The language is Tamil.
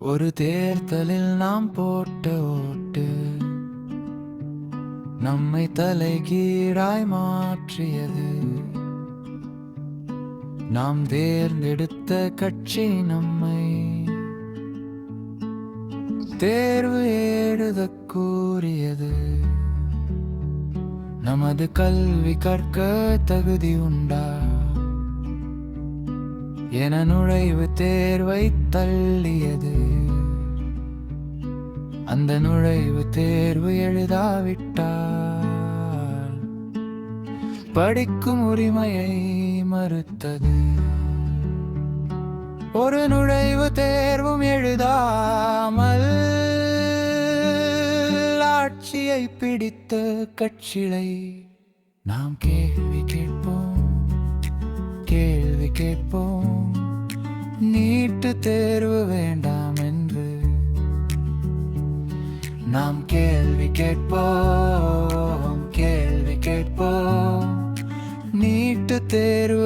ஒரு தேர்தலில் நாம் போட்ட ஓட்டு நம்மை தலைகீழாய் மாற்றியது. நாம் தேர்ந்தெடுத்த கட்சி நம்மை தேர்வு எழுதக் கூறியது. நமது கல்வி கற்க தகுதி உண்டா என நுழைவு தேர்வை தள்ளியது. அந்த நுழைவு தேர்வு எழுதாவிட்டால் படிக்கும் உரிமையை மறுத்தது. ஒரு நுழைவு தேர்வும் எழுதாமல் ஆட்சியை பிடித்த கட்சிகளை நாம் கேள்வி கேட்போம். நீட்டு தேர்வு வேண்டாம் என்று நாம் கேள்வி கேட்போம். நீட்டு தேர்வு